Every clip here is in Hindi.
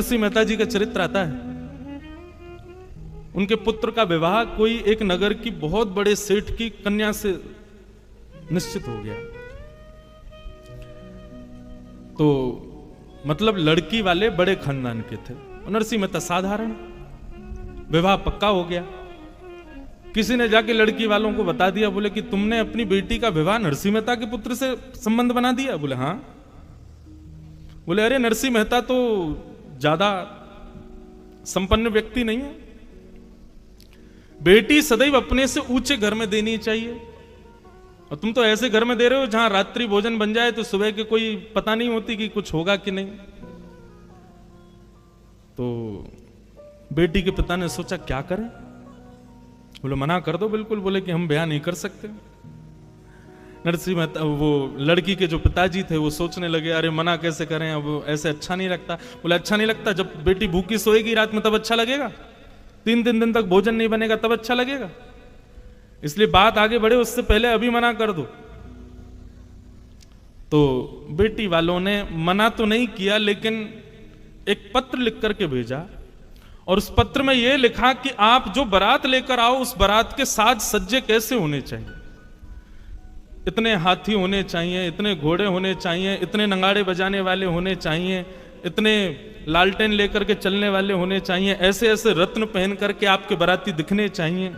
नरसिंह मेहता जी का चरित्र आता है। उनके पुत्र का विवाह कोई एक नगर की बहुत बड़े सेठ की कन्या से निश्चित हो गया। तो मतलब लड़की वाले बड़े खानदान के थे, नरसिंह मेहता साधारण, विवाह पक्का हो गया। किसी ने जाके लड़की वालों को बता दिया, बोले कि तुमने अपनी बेटी का विवाह नरसिंह मेहता के पुत्र से संबंध बना दिया। बोले हाँ। बोले अरे नरसिंह मेहता तो ज्यादा संपन्न व्यक्ति नहीं है, बेटी सदैव अपने से ऊंचे घर में देनी चाहिए, और तुम तो ऐसे घर में दे रहे हो जहां रात्रि भोजन बन जाए तो सुबह के कोई पता नहीं होती कि कुछ होगा कि नहीं। तो बेटी के पिता ने सोचा क्या करें। बोले मना कर दो बिल्कुल। बोले कि हम ब्याह नहीं कर सकते। नरसिंह मेहता, वो लड़की के जो पिताजी थे, वो सोचने लगे अरे मना कैसे करें, अब ऐसे अच्छा नहीं लगता। बोले अच्छा नहीं लगता, जब बेटी भूखी सोएगी रात में तब अच्छा लगेगा, 3 दिन तक भोजन नहीं बनेगा तब अच्छा लगेगा, इसलिए बात आगे बढ़े उससे पहले अभी मना कर दो। तो बेटी वालों ने मना तो नहीं किया, लेकिन एक पत्र लिख करके भेजा, और उस पत्र में यह लिखा कि आप जो बारात लेकर आओ उस बारात के साज सज्जे कैसे होने चाहिए, इतने हाथी होने चाहिए, इतने घोड़े होने चाहिए, इतने नगाड़े बजाने वाले होने चाहिए, इतने लालटेन लेकर के चलने वाले होने चाहिए, ऐसे ऐसे रत्न पहन करके आपके बाराती दिखने चाहिए।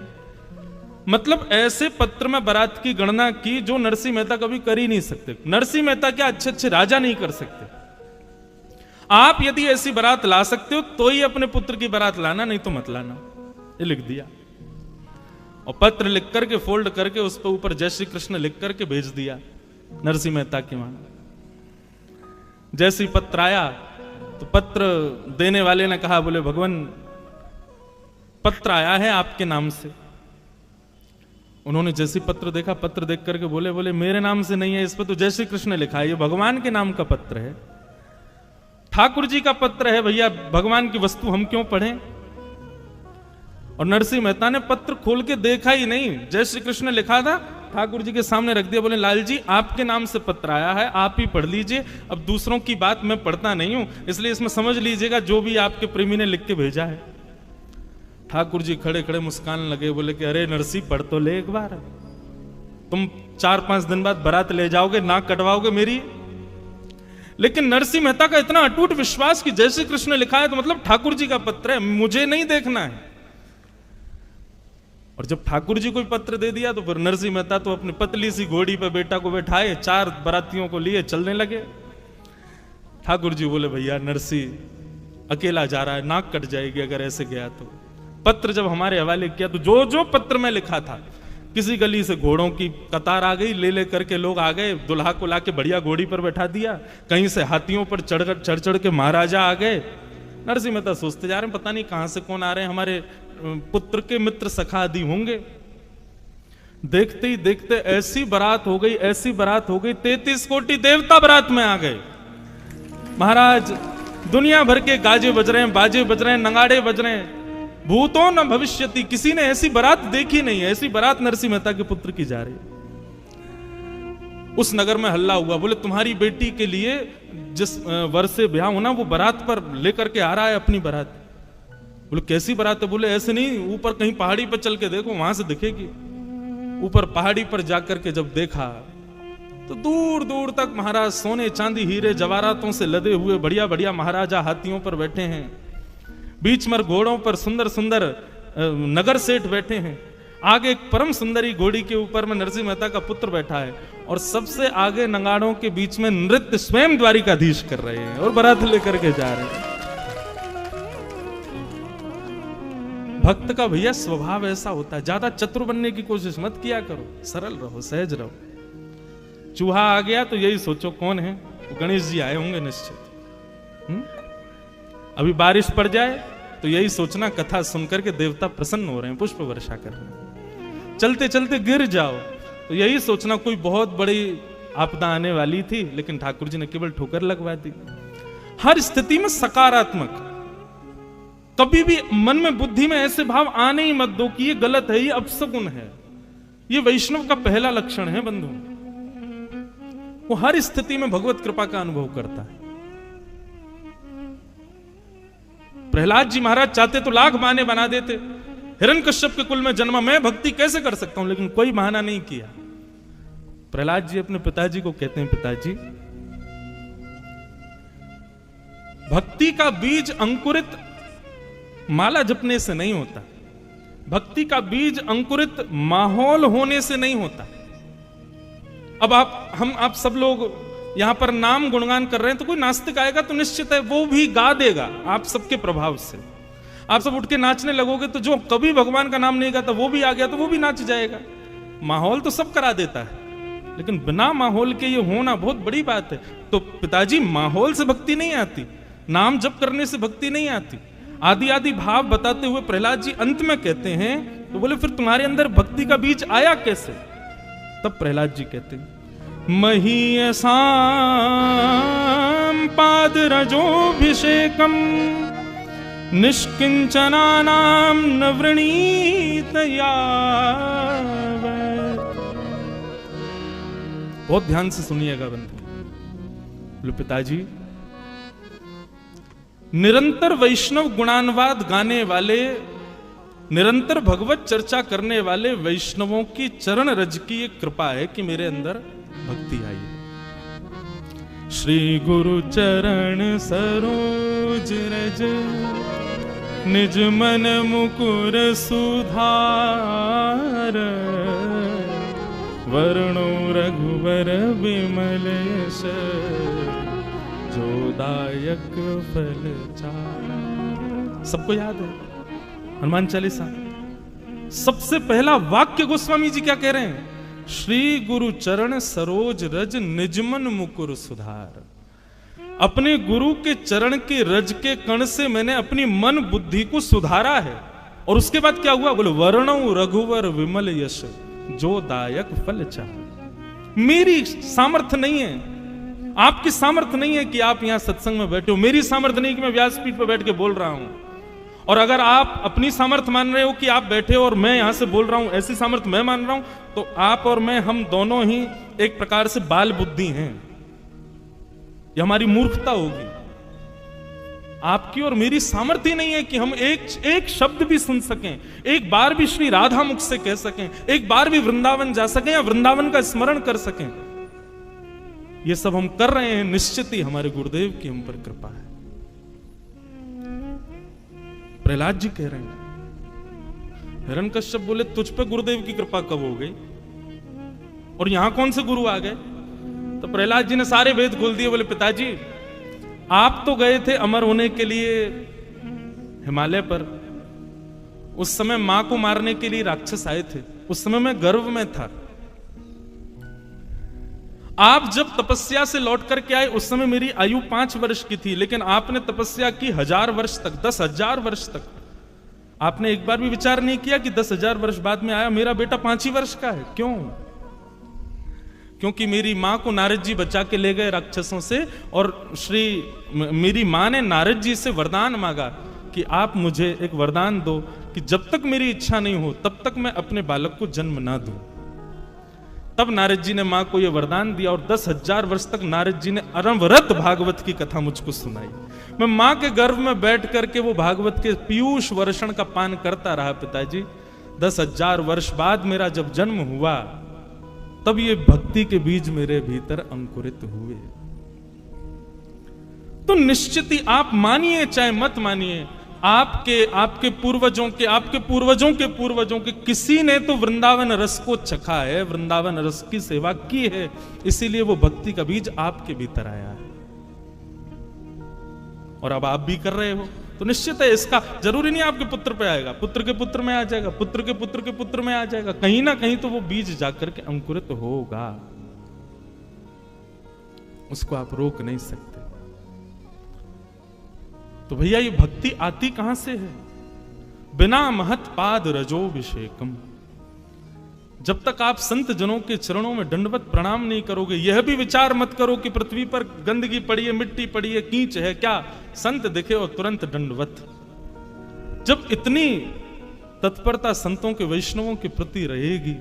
मतलब ऐसे पत्र में बारात की गणना की जो नरसिंह मेहता कभी कर ही नहीं सकते। नरसिंह मेहता क्या अच्छे अच्छे राजा नहीं कर सकते। आप यदि ऐसी बारात ला सकते हो तो ही अपने पुत्र की बारात लाना, नहीं तो मत लाना। ये लिख दिया, और पत्र लिख करके फोल्ड करके उस पर ऊपर जय श्री कृष्ण लिख करके भेज दिया नरसिंह मेहता के वहां। जैसे पत्र आया तो पत्र देने वाले ने कहा, बोले भगवान पत्र आया है आपके नाम से। उन्होंने जैसे पत्र देखा, पत्र देख करके बोले मेरे नाम से नहीं है, इस पर तो जय श्री कृष्ण लिखा है, ये भगवान के नाम का पत्र है, ठाकुर जी का पत्र है, भैया भगवान की वस्तु हम क्यों पढ़ें। और नरसिंह मेहता ने पत्र खोल के देखा ही नहीं, जय श्री कृष्ण लिखा था, ठाकुर जी के सामने रख दिया। बोले लाल जी आपके नाम से पत्र आया है, आप ही पढ़ लीजिए, अब दूसरों की बात मैं पढ़ता नहीं हूं, इसलिए इसमें समझ लीजिएगा जो भी आपके प्रेमी ने लिख के भेजा है। ठाकुर जी खड़े खड़े मुस्कान लगे, बोले कि अरे नरसिंह पढ़ तो ले एक बार, तुम 4-5 दिन बाद बारात ले जाओगे, नाक कटवाओगे मेरी। लेकिन नरसिंह मेहता का इतना अटूट विश्वास कि जय श्री कृष्ण लिखा है तो मतलब ठाकुर जी का पत्र है, मुझे नहीं देखना है। और जब ठाकुर जी कोई पत्र दे दिया तो फिर नरसिंह मेहता तो अपनी पतली सी घोड़ी पे बेटा को बैठाए, 4 बारातियों को लिए चलने लगे। ठाकुर जी बोले भैया नरसिंह अकेला जा रहा है, नाक कट जाएगी अगर ऐसे गया तो। पत्र जब हमारे हवाले किया तो जो जो पत्र में लिखा था, किसी गली से घोड़ों की कतार आ गई, ले करके लोग आ गए, दुल्हा को लाके बढ़िया घोड़ी पर बैठा दिया, कहीं से हाथियों पर चढ़ चढ़ के महाराजा आ गए। नरसिंह मेहता सोचते जा रहे हैं पता नहीं कहां से कौन आ रहे हैं, हमारे पुत्र के मित्र सखा आदि होंगे। देखते ही देखते ऐसी बारात हो गई, ऐसी बारात हो गई, 33 कोटि देवता बारात में आ गए। महाराज दुनिया भर के गाजे बज रहे हैं, बाजे बज रहे हैं, नगाड़े बज रहे हैं, भूतो न भविष्यति, किसी ने ऐसी बारात देखी नहीं है, ऐसी बारात नरसिंह मेहता के पुत्र की जा रही। उस नगर में हल्ला हुआ, बोले तुम्हारी बेटी के लिए जिस वर्ष से ब्याह होना वो बारात पर लेकर के आ रहा है अपनी बारात। बोले कैसी बारात है। बोले ऐसे नहीं, ऊपर कहीं पहाड़ी पर चल के देखो, वहां से दिखेगी। ऊपर पहाड़ी पर जाकर के जब देखा तो दूर दूर तक महाराज सोने चांदी हीरे जवाहरातों से लदे हुए बढ़िया बढ़िया महाराजा हाथियों पर बैठे हैं, बीच में घोड़ों पर सुंदर सुंदर नगर सेठ बैठे हैं, आगे एक परम सुंदरी घोड़ी के ऊपर में नरसिंह मेहता का पुत्र बैठा है, और सबसे आगे नगाड़ों के बीच में नृत्य स्वयं द्वारिकाधीश कर रहे हैं और बारात लेकर के जा रहे हैं। भक्त का भैया स्वभाव ऐसा होता है, ज्यादा चतुर बनने की कोशिश मत किया करो, सरल रहो, सहज रहो। चूहा आ गया तो यही सोचो कौन है, गणेश जी आए होंगे निश्चित। अभी बारिश पड़ जाए तो यही सोचना कथा सुनकर के देवता प्रसन्न हो रहे हैं, पुष्प वर्षा कर रहे हैं। चलते चलते गिर जाओ तो यही सोचना कोई बहुत बड़ी आपदा आने वाली थी, लेकिन ठाकुर जी ने केवल ठोकर लगवा दी। हर स्थिति में सकारात्मक, कभी भी मन में बुद्धि में ऐसे भाव आने ही मत दो कि ये गलत है, ये अपशकुन है। ये वैष्णव का पहला लक्षण है बंधु, वो हर स्थिति में भगवत कृपा का अनुभव करता है। प्रहलाद जी महाराज चाहते तो लाख बहाने बना देते, हिरण्यकश्यप के कुल में जन्मा, मैं भक्ति कैसे कर सकता हूं, लेकिन कोई बहाना नहीं किया। प्रहलाद जी अपने पिताजी को कहते हैं, पिताजी भक्ति का बीज अंकुरित माला जपने से नहीं होता, भक्ति का बीज अंकुरित माहौल होने से नहीं होता। अब आप सब लोग यहां पर नाम गुणगान कर रहे हैं, तो कोई नास्तिक आएगा तो निश्चित है वो भी गा देगा आप सबके प्रभाव से। आप सब उठ के नाचने लगोगे तो जो कभी भगवान का नाम नहीं गाता वो भी आ गया तो वो भी नाच जाएगा। माहौल तो सब करा देता है, लेकिन बिना माहौल के ये होना बहुत बड़ी बात है। तो पिताजी माहौल से भक्ति नहीं आती, नाम जप करने से भक्ति नहीं आती। आदि आदि भाव बताते हुए प्रहलाद जी अंत में कहते हैं, तो बोले फिर तुम्हारे अंदर भक्ति का बीज आया कैसे? तब प्रहलाद जी कहते हैं, महीयसाम पाद रजोभिषेकम निष्किंचनानाम न वृणीतया। बहुत ध्यान से सुनिएगा बंधु। बोले पिताजी, निरंतर वैष्णव गुणानुवाद गाने वाले, निरंतर भगवत चर्चा करने वाले वैष्णवों की चरण रज की एक कृपा है कि मेरे अंदर भक्ति आई है। श्री गुरु चरण सरोज रज निज मन मुकुर सुधार, वर्णो रघुवर विमल यश जो दायक फल चार। सबको याद है हनुमान चालीसा, सबसे पहला वाक्य गोस्वामी जी क्या कह रहे हैं? श्री गुरु चरण सरोज रज निजमन मुकुर सुधार। अपने गुरु के चरण के रज के कण से मैंने अपनी मन बुद्धि को सुधारा है। और उसके बाद क्या हुआ? बोले वर्णौ रघुवर विमल यश जो दायक फल चाह। मेरी सामर्थ्य नहीं है, आपकी सामर्थ्य नहीं है कि आप यहां सत्संग में बैठे हो, मेरी सामर्थ्य नहीं कि मैं व्यासपीठ पर बैठ के बोल रहा हूं। और अगर आप अपनी सामर्थ्य मान रहे हो कि आप बैठे हो और मैं यहां से बोल रहा हूं, ऐसी सामर्थ्य मैं मान रहा हूं, तो आप और मैं, हम दोनों ही एक प्रकार से बाल बुद्धि हैं। यह हमारी मूर्खता होगी। आपकी और मेरी सामर्थ्य नहीं है कि हम एक शब्द भी सुन सकें, एक बार भी श्री राधा मुख से कह सकें, एक बार भी वृंदावन जा सकें या वृंदावन का स्मरण कर सकें। ये सब हम कर रहे हैं, निश्चित ही हमारे गुरुदेव की हम पर कृपा है। प्रहलाद जी कह रहे हैं, हिरण्यकश्यप बोले तुझ पे गुरुदेव की कृपा कब हो गई और यहां कौन से गुरु आ गए? तो प्रहलाद जी ने सारे वेद खोल दिए। बोले पिताजी, आप तो गए थे अमर होने के लिए हिमालय पर, उस समय मां को मारने के लिए राक्षस आए थे, उस समय मैं गर्भ में था। आप जब तपस्या से लौट करके आए उस समय मेरी आयु 5 वर्ष की थी, लेकिन आपने तपस्या की 1000 वर्ष तक, 10,000 वर्ष तक। आपने एक बार भी विचार नहीं किया कि 10,000 वर्ष बाद में आया मेरा बेटा 5 ही वर्ष का है। क्यों? क्योंकि मेरी मां को नारद जी बचा के ले गए राक्षसों से, और मेरी मां ने नारद जी से वरदान मांगा कि आप मुझे एक वरदान दो कि जब तक मेरी इच्छा नहीं हो तब तक मैं अपने बालक को जन्म ना दूं। तब नारद जी ने मां को यह वरदान दिया और 10,000 वर्ष तक नारद जी ने अनवरत भागवत की कथा मुझको सुनाई। मैं मां के गर्भ में बैठ करके वो भागवत के पीयूष वर्षण का पान करता रहा पिताजी। 10,000 वर्ष बाद मेरा जब जन्म हुआ तब ये भक्ति के बीज मेरे भीतर अंकुरित हुए। तो निश्चित ही आप मानिए चाहे मत मानिए, आपके पूर्वजों के किसी ने तो वृंदावन रस को चखा है, वृंदावन रस की सेवा की है, इसीलिए वो भक्ति का बीज आपके भीतर आया है। और अब आप भी कर रहे हो तो निश्चित है, इसका जरूरी नहीं आपके पुत्र पे आएगा, पुत्र के पुत्र में आ जाएगा, पुत्र के पुत्र के पुत्र में आ जाएगा, कहीं ना कहीं तो वो बीज जाकर के अंकुरित होगा, उसको आप रोक नहीं सकते। तो भैया ये भक्ति आती कहां से है? बिना महत पाद रजोभिषेकम। जब तक आप संत जनों के चरणों में दंडवत प्रणाम नहीं करोगे, यह भी विचार मत करो कि पृथ्वी पर गंदगी पड़ी है, मिट्टी पड़ी है, कीच है, क्या संत दिखे और तुरंत दंडवत। जब इतनी तत्परता संतों के, वैष्णवों के प्रति रहेगी,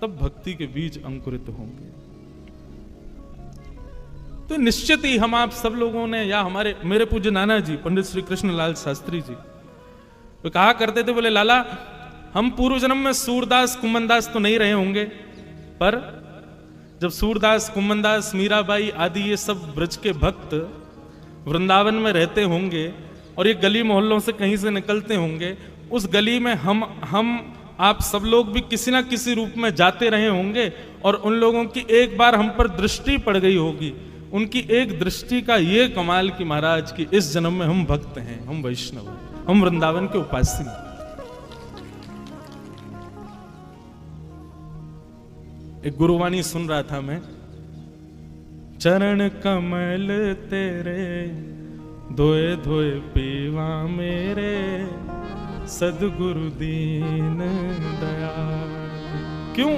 तब भक्ति के बीज अंकुरित होंगे। तो निश्चित ही हम आप सब लोगों ने, या मेरे पूज्य नाना जी पंडित श्री कृष्णलाल शास्त्री जी, वो कहा करते थे, बोले लाला हम पूर्व जन्म में सूरदास कुम्मनदास तो नहीं रहे होंगे, पर जब सूरदास कुम्मनदास मीराबाई आदि ये सब ब्रज के भक्त वृंदावन में रहते होंगे और ये गली मोहल्लों से कहीं से निकलते होंगे, उस गली में हम आप सब लोग भी किसी ना किसी रूप में जाते रहे होंगे और उन लोगों की एक बार हम पर दृष्टि पड़ गई होगी। उनकी एक दृष्टि का ये कमाल कि महाराज की इस जन्म में हम भक्त हैं, हम वैष्णव हैं, हम वृंदावन के उपासी हैं। एक गुरुवाणी सुन रहा था मैं, चरण कमल तेरे धोए धोए पीवा मेरे सदगुरु दीन दयाल। क्यों?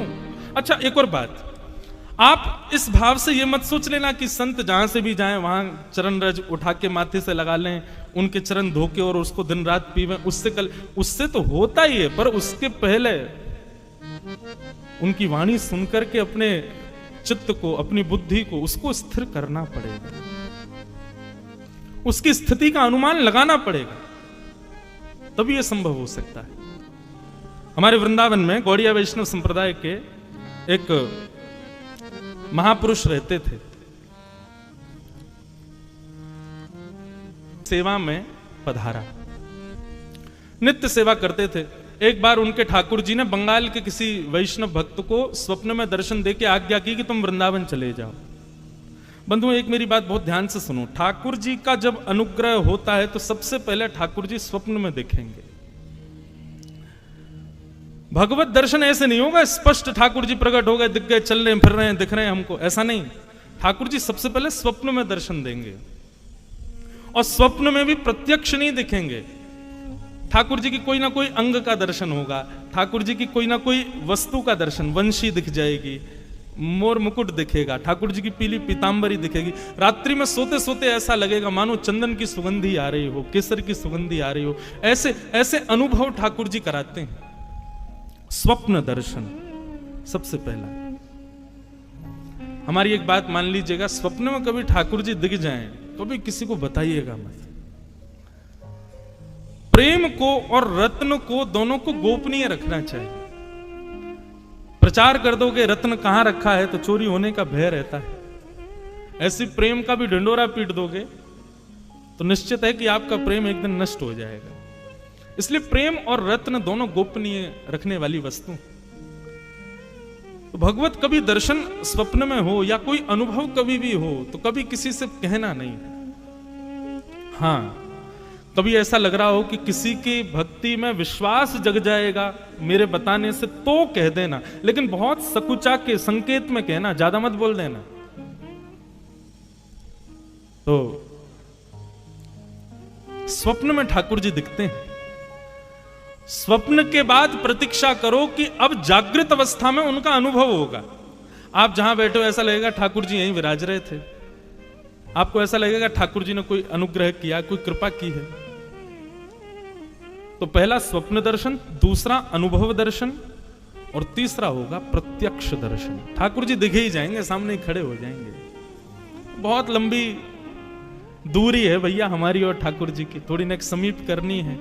अच्छा एक और बात, आप इस भाव से ये मत सोच लेना कि संत जहां से भी जाएं वहां चरण रज उठा के माथे से लगा लें, उनके चरण धो के और उसको दिन रात पीवें, उससे तो होता ही है, पर उसके पहले उनकी वाणी सुनकर के अपने चित्त को, अपनी बुद्धि को, उसको स्थिर करना पड़ेगा, उसकी स्थिति का अनुमान लगाना पड़ेगा, तभी यह संभव हो सकता है। हमारे वृंदावन में गौड़िया वैष्णव संप्रदाय के एक महापुरुष रहते थे, सेवा में पधारा, नित्य सेवा करते थे। एक बार उनके ठाकुर जी ने बंगाल के किसी वैष्णव भक्त को स्वप्न में दर्शन देके आज्ञा की कि तुम वृंदावन चले जाओ। बंधुओं एक मेरी बात बहुत ध्यान से सुनो, ठाकुर जी का जब अनुग्रह होता है तो सबसे पहले ठाकुर जी स्वप्न में दिखेंगे। भगवत दर्शन ऐसे नहीं होगा स्पष्ट ठाकुर जी प्रकट हो गए, दिख गए, चल रहे हैं, फिर रहे हैं, दिख रहे हैं हमको, ऐसा नहीं। ठाकुर जी सबसे पहले स्वप्न में दर्शन देंगे और स्वप्न में भी प्रत्यक्ष नहीं दिखेंगे। ठाकुर जी की कोई ना कोई अंग का दर्शन होगा, ठाकुर जी की कोई ना कोई वस्तु का दर्शन, वंशी दिख जाएगी, मोर मुकुट दिखेगा, ठाकुर जी की पीली पीतांबरी दिखेगी। रात्रि में सोते सोते ऐसा लगेगा मानो चंदन की सुगंधी आ रही हो, केसर की सुगंधी आ रही हो, ऐसे ऐसे अनुभव ठाकुर जी कराते हैं। स्वप्न दर्शन सबसे पहला। हमारी एक बात मान लीजिएगा, स्वप्न में कभी ठाकुर जी दिख जाएं कभी किसी को बताइएगा मत। प्रेम को और रत्न को दोनों को गोपनीय रखना चाहिए। प्रचार कर दोगे रत्न कहां रखा है तो चोरी होने का भय रहता है, ऐसी प्रेम का भी ढिंडोरा पीट दोगे तो निश्चित है कि आपका प्रेम एक दिन नष्ट हो जाएगा। इसलिए प्रेम और रत्न दोनों गोपनीय रखने वाली वस्तु। तो भगवत कभी दर्शन स्वप्न में हो या कोई अनुभव कभी भी हो तो कभी किसी से कहना नहीं। हां, कभी ऐसा लग रहा हो कि किसी की भक्ति में विश्वास जग जाएगा मेरे बताने से तो कह देना, लेकिन बहुत सकुचा के संकेत में कहना, ज्यादा मत बोल देना। तो स्वप्न में ठाकुर जी दिखते हैं, स्वप्न के बाद प्रतीक्षा करो कि अब जागृत अवस्था में उनका अनुभव होगा। आप जहां बैठे हो ऐसा लगेगा ठाकुर जी यहीं विराज रहे थे, आपको ऐसा लगेगा ठाकुर जी ने कोई अनुग्रह किया, कोई कृपा की है। तो पहला स्वप्न दर्शन, दूसरा अनुभव दर्शन और तीसरा होगा प्रत्यक्ष दर्शन। ठाकुर जी दिखे ही जाएंगे, सामने ही खड़े हो जाएंगे। बहुत लंबी दूरी है भैया हमारी और ठाकुर जी की, थोड़ी नेक समीप करनी है।